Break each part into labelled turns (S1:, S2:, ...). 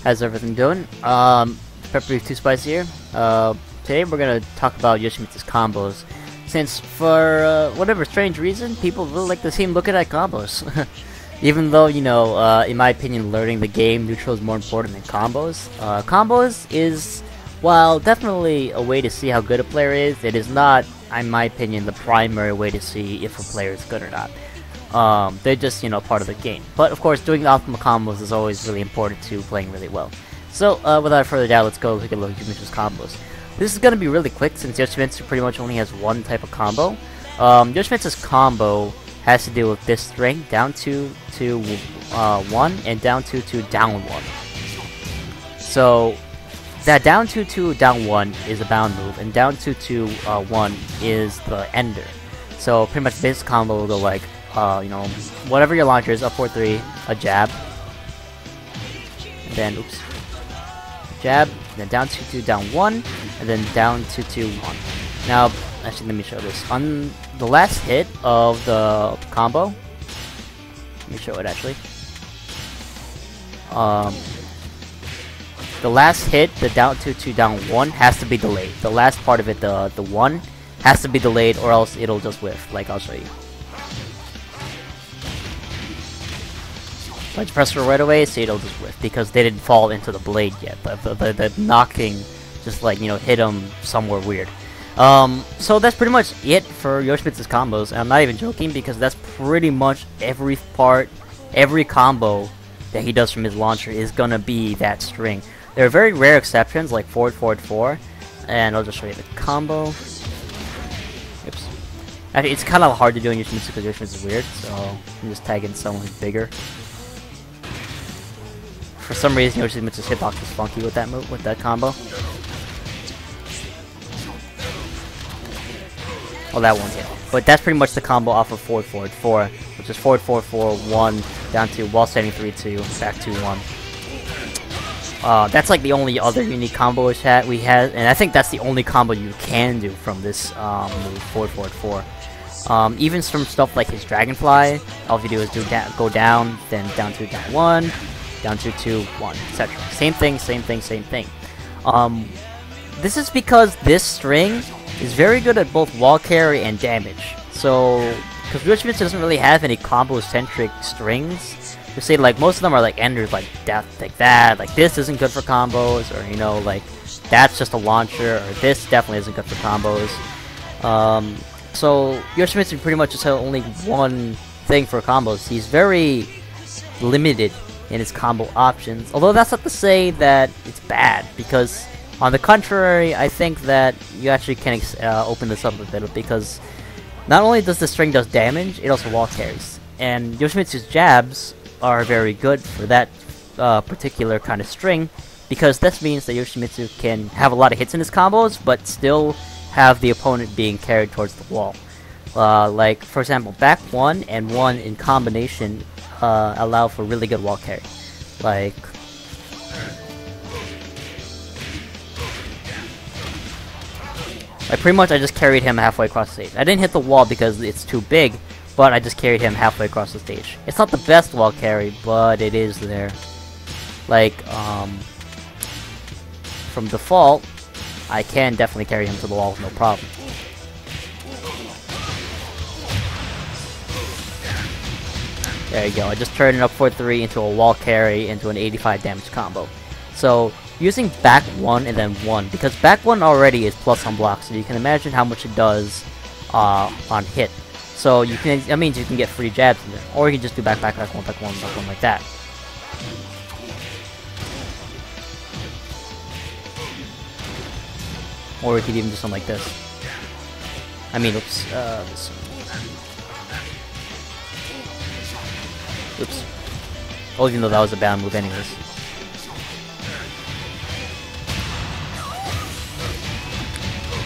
S1: How's everything doing? Peppery Too Spicy here. Today we're gonna talk about Yoshimitsu's combos. Since for whatever strange reason, people really like to seem looking at combos. Even though, you know, in my opinion, learning the game, neutral is more important than combos. Combos is, while definitely a way to see how good a player is, it is not, in my opinion, the primary way to see if a player is good or not. They're just, you know, part of the game. But of course, doing the optimal combos is always really important to playing really well. So, without further ado, let's go take a look at Yoshimitsu's combos. This is going to be really quick since Yoshimitsu pretty much only has one type of combo. Yoshimitsu's combo has to do with this string, down 2 to 1, and down 2 to down 1. So, that down 2 to down 1 is a bound move, and down 2 to 1 is the ender. So, pretty much this combo will go like, you know, whatever your launcher is, up 4-3, a jab, and then, oops, jab, then down 2-2, down 1, and then down 2-2, 1. Now, actually, let me show this. On the last hit of the combo, let me show it actually. The last hit, the down 2-2, down 1, has to be delayed. The last part of it, the 1, has to be delayed, or else it'll just whiff. Like, I'll show you. If I press it right away, see, it'll just whiff, because they didn't fall into the blade yet. The knocking just, like, you know, hit them somewhere weird. So that's pretty much it for Yoshimitsu's combos, and I'm not even joking, because that's pretty much every part, every combo that he does from his launcher is gonna be that string. There are very rare exceptions, like forward, forward, 4, and I'll just show you the combo. Oops. Actually, it's kind of hard to do in Yoshimitsu because Yoshimitsu is weird, so I'm just tagging someone who's bigger. For some reason, Yoshimitsu's hitbox is funky with that move, with that combo. Oh, that one's hit. But that's pretty much the combo off of forward, forward, 4, which is forward, forward, 4, 1, down 2, wall standing 3, 2, back 2, 1. That's like the only other unique combo we had, and I think that's the only combo you can do from this move, forward, forward, 4. Even from stuff like his Dragonfly, all you do is go down, then down 2, down 1, down 2, 2, 1, etc. Same thing, same thing, same thing. This is because this string is very good at both wall carry and damage. So, because Yoshimitsu doesn't really have any combo-centric strings, you see, like, most of them are like enders, like death, like that, like this isn't good for combos, or, you know, like, that's just a launcher, or this definitely isn't good for combos. So, Yoshimitsu pretty much just has only one thing for combos. He's very limited in his combo options, although that's not to say that it's bad, because on the contrary, I think that you actually can open this up a bit, because not only does the string does damage, it also wall carries, and Yoshimitsu's jabs are very good for that particular kind of string, because this means that Yoshimitsu can have a lot of hits in his combos, but still have the opponent being carried towards the wall. Like, for example, back 1 and 1 in combination allow for really good wall carry. Like, pretty much I just carried him halfway across the stage. I didn't hit the wall because it's too big, but I just carried him halfway across the stage. It's not the best wall carry, but it is there. Like, from default, I can definitely carry him to the wall with no problem. There you go, I just turned it up 4-3 into a wall carry into an 85 damage combo. So, using back 1 and then 1, because back 1 already is plus on block, so you can imagine how much it does on hit. So you can, that means you can get free jabs in there, or you can just do back 1, back 1, back 1 like that. Or you could even do something like this. I mean, oops, oops. Oh, even though that was a bound move anyways.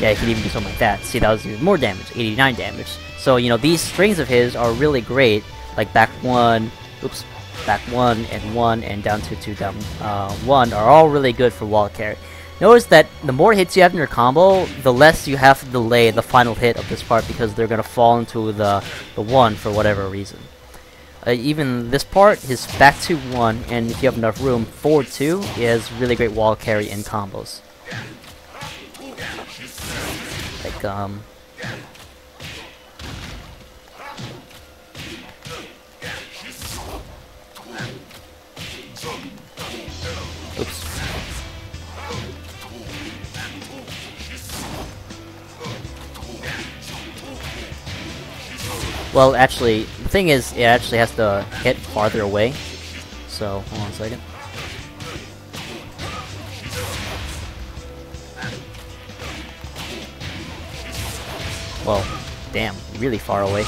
S1: Yeah, you can even do something like that. See, that was even more damage, 89 damage. So, you know, these strings of his are really great, like back 1, oops, back 1 and 1 and down 2, 2, down 1 are all really good for wall carry. Notice that the more hits you have in your combo, the less you have to delay the final hit of this part, because they're going to fall into the 1 for whatever reason. Even this part, his back 2-1, and if you have enough room, forward 2 is really great wall carry in combos. Like, oops. Well, actually, the thing is, it actually has to hit farther away. So, hold on a second. Well, damn, really far away.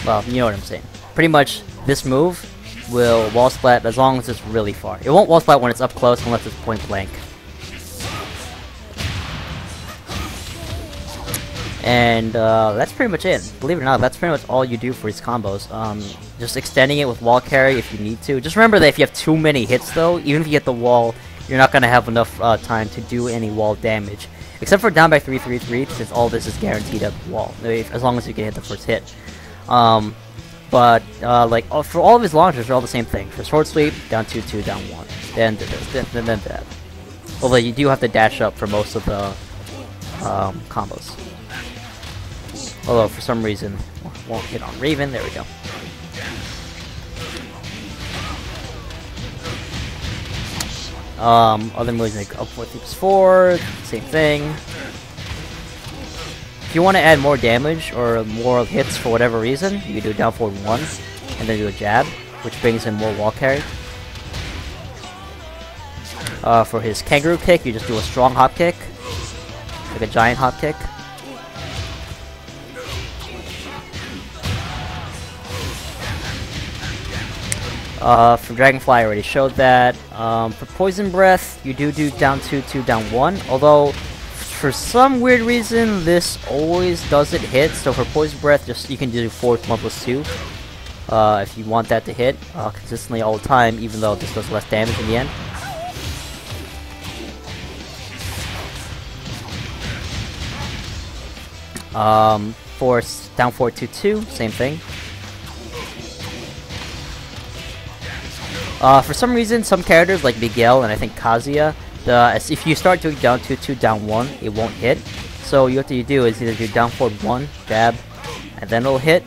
S1: Well, you know what I'm saying. Pretty much, this move will wall splat as long as it's really far. It won't wall splat when it's up close unless it's point blank. And that's pretty much it. Believe it or not, that's pretty much all you do for his combos. Just extending it with wall carry if you need to. Just remember that if you have too many hits though, even if you hit the wall, you're not going to have enough time to do any wall damage. Except for down by 3-3-3, since all this is guaranteed at the wall, as long as you can hit the first hit. Like, for all of his launchers, they're all the same thing. For short sweep, down 2-2, down 1. Then that. Although you do have to dash up for most of the combos. Although, for some reason, won't hit on Raven. There we go. Other moves like up 4 3 4, same thing. If you want to add more damage or more hits for whatever reason, you can do down forward 1 and then do a jab, which brings in more wall carry. For his kangaroo kick, you just do a strong hop kick, like a giant hop kick. For Dragonfly, I already showed that. For Poison Breath, you do down 2-2, down 1. Although, for some weird reason, this always doesn't hit. So for Poison Breath, just you can do forward 1+2. If you want that to hit consistently all the time, even though this does less damage in the end. For down 4-2-2, same thing. For some reason, some characters like Miguel and I think Kazuya, if you start doing down 2-2, down 1, it won't hit. So what you do is either do down forward 1, jab, and then it'll hit.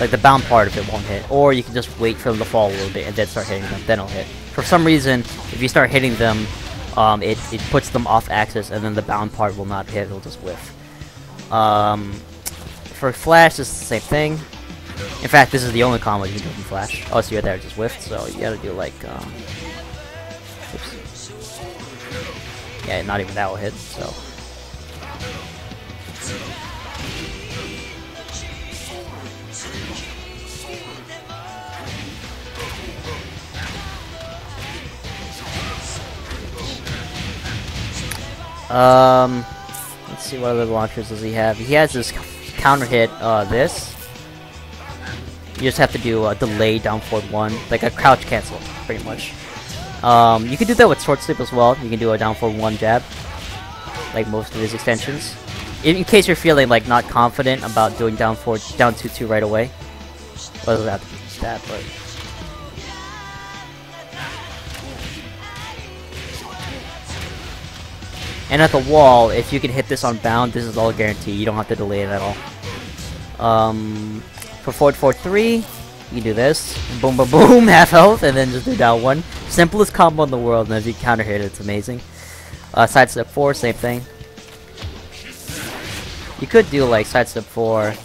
S1: Like the bound part of it won't hit. Or you can just wait for them to fall a little bit and then start hitting them, then it'll hit. For some reason, if you start hitting them, it puts them off axis and then the bound part will not hit, it'll just whiff. For Flash, it's the same thing. In fact, this is the only combo you can do from Flash. Oh, so you're there, just whiffed, so you gotta do like, oops. Yeah, not even that will hit, so. Let's see what other launchers does he have. He has this counter hit, this. You just have to do a delay down forward 1, like a crouch cancel, pretty much. You can do that with short sleep as well. You can do a down forward 1 jab, like most of his extensions. In case you're feeling like not confident about doing down 2-2 right away. Well, it doesn't have to be that, but. And at the wall, if you can hit this on bound, this is all guaranteed. You don't have to delay it at all. For forward 4-3, you can do this. Boom, boom, boom, half health, and then just do down 1. Simplest combo in the world, and as you counter hit it, it's amazing. Sidestep 4, same thing. You could do like sidestep 4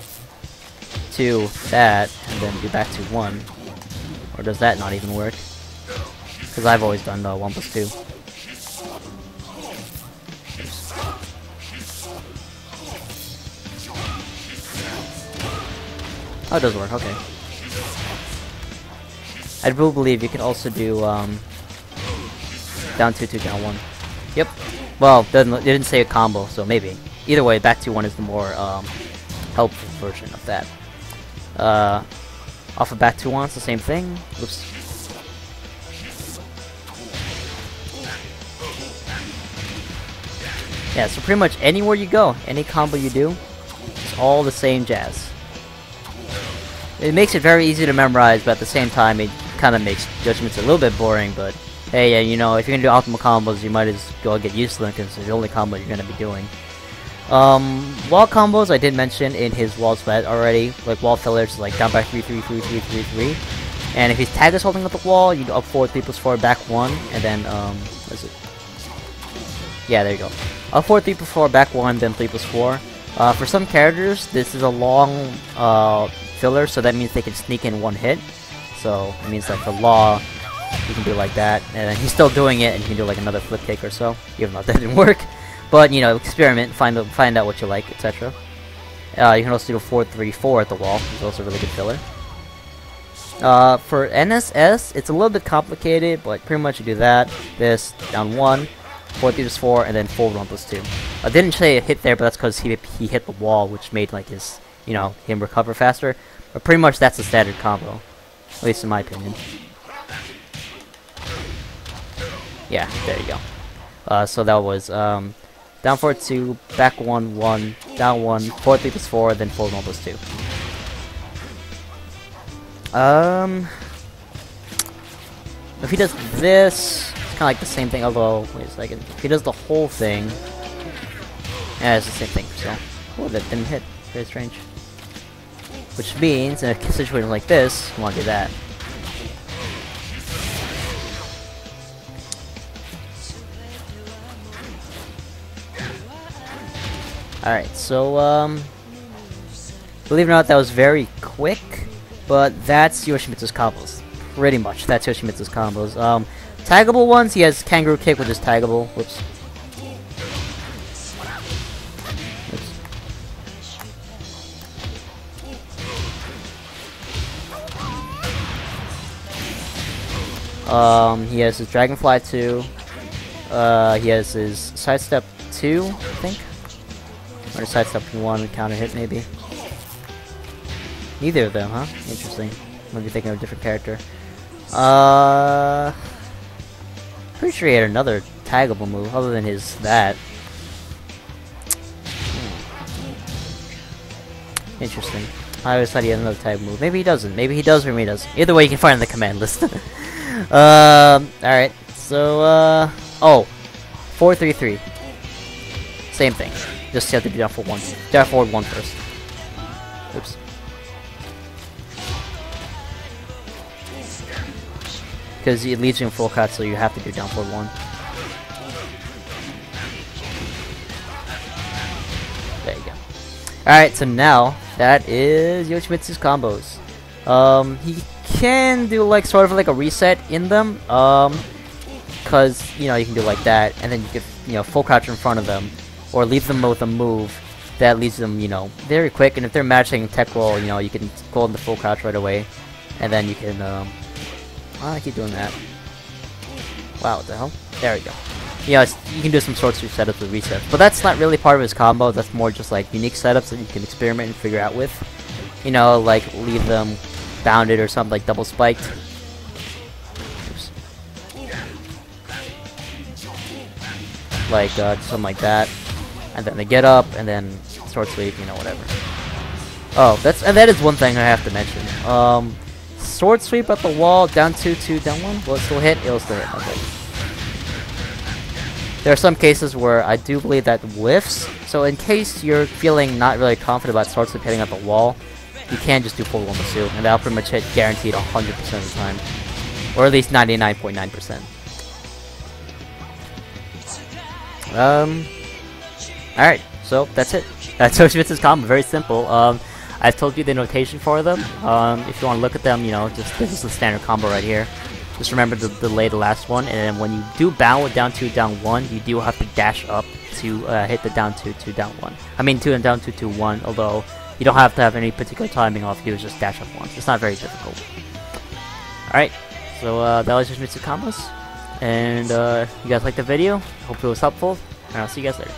S1: to that, and then do back to 1. Or does that not even work? Because I've always done 1+2. Oh, it does work, okay. I do believe you can also do, down 2-2, down 1. Yep. Well, it didn't say a combo, so maybe. Either way, back 2-1 is the more, helpful version of that. Off of back 2-1, it's the same thing. Oops. Yeah, so pretty much anywhere you go, any combo you do, It's all the same jazz. It makes it very easy to memorize, but at the same time, it kind of makes Yoshimitsu a little bit boring. But hey, yeah, you know, if you're gonna do optimal combos, you might as well get used to them because it's the only combo you're gonna be doing. Wall combos I did mention in his wall sweat already, like wall fillers, like down by 3-3-3-3-3-3. And if his tag is holding up the wall, you up forward 3+4, back 1, and then what is it? Yeah, there you go. Up forward 3+4, back 1, then 3+4. For some characters, this is a long filler, so that means they can sneak in one hit. So it means like for Law, you can do like that, and then he's still doing it, and you can do like another flip kick or so, even though that didn't work. But you know, experiment, find out what you like, etc. You can also do a 4-3-4 at the wall, which is also a really good filler. For NSS, it's a little bit complicated, but pretty much you do that, this, down 1, 4-3+4, and then forward 1+2. I didn't say it hit there, but that's because he hit the wall, which made like his, you know, him recover faster. But pretty much that's the standard combo, at least in my opinion. Yeah, there you go. So that was down forward 2, back 1, 1, down 1, forward 3+4, then forward 1+2. If he does this, it's kind of like the same thing, although, wait a second. If he does the whole thing, yeah, it's the same thing, so. Oh, that didn't hit. Very strange. Which means, in a situation like this, you want to do that. Alright, so, believe it or not, that was very quick, but that's Yoshimitsu's combos. Pretty much, that's Yoshimitsu's combos. Taggable ones, he has Kangaroo Kick, which is taggable. Whoops. He has his Dragonfly 2. He has his Sidestep 2, I think. Or Sidestep 1 counter hit, maybe. Neither of them, huh? Interesting. Maybe thinking of a different character. Pretty sure he had another taggable move other than his that. Interesting. I always thought he had another tag move. Maybe he doesn't. Maybe he does or maybe he doesn't. Either way, you can find it in the command list. Alright. So, oh. 4-3-3. Same thing. Just you have to do down forward 1. Down forward 1 first. Oops. Because it leads you in full cut, so you have to do down forward 1. There you go. Alright, so now, that is Yoshimitsu's combos. He can do like sort of like a reset in them, because, you know, you can do like that, and then you can, you know, full crouch in front of them, or leave them with a move that leads them, you know, very quick, and if they're matching tech roll, you know, you can go into full crouch right away, and then you can, I keep doing that. Wow, what the hell? There we go. Yeah, you can do some sword sweep setups with resets, but that's not really part of his combo. That's more just like unique setups that you can experiment and figure out with. You know, like leave them bounded or something, like double spiked. Oops. Like something like that, and then they get up, and then sword sweep, you know, whatever. Oh, that is one thing I have to mention. Sword sweep at the wall, down 2, down 1. Will it still hit? It'll still hit. Okay. There are some cases where I do believe that whiffs. So in case you're feeling not really confident about sword sweep hitting at the wall, you can just do full 1+2, and that'll pretty much hit guaranteed 100% of the time, or at least 99.9%. Alright, so that's it. That's Yoshimitsu's combo. Very simple. I've told you the notation for them. If you want to look at them, you know, just this is the standard combo right here. Just remember to delay the last one, and then when you do bound with down 2, down 1, you do have to dash up to hit the down 2, down 1. I mean 2 and down 2, 1, although you don't have to have any particular timing off, you just dash up once. It's not very difficult. Alright, so that was Yoshimitsu combos, and you guys liked the video, hope it was helpful, and I'll see you guys later.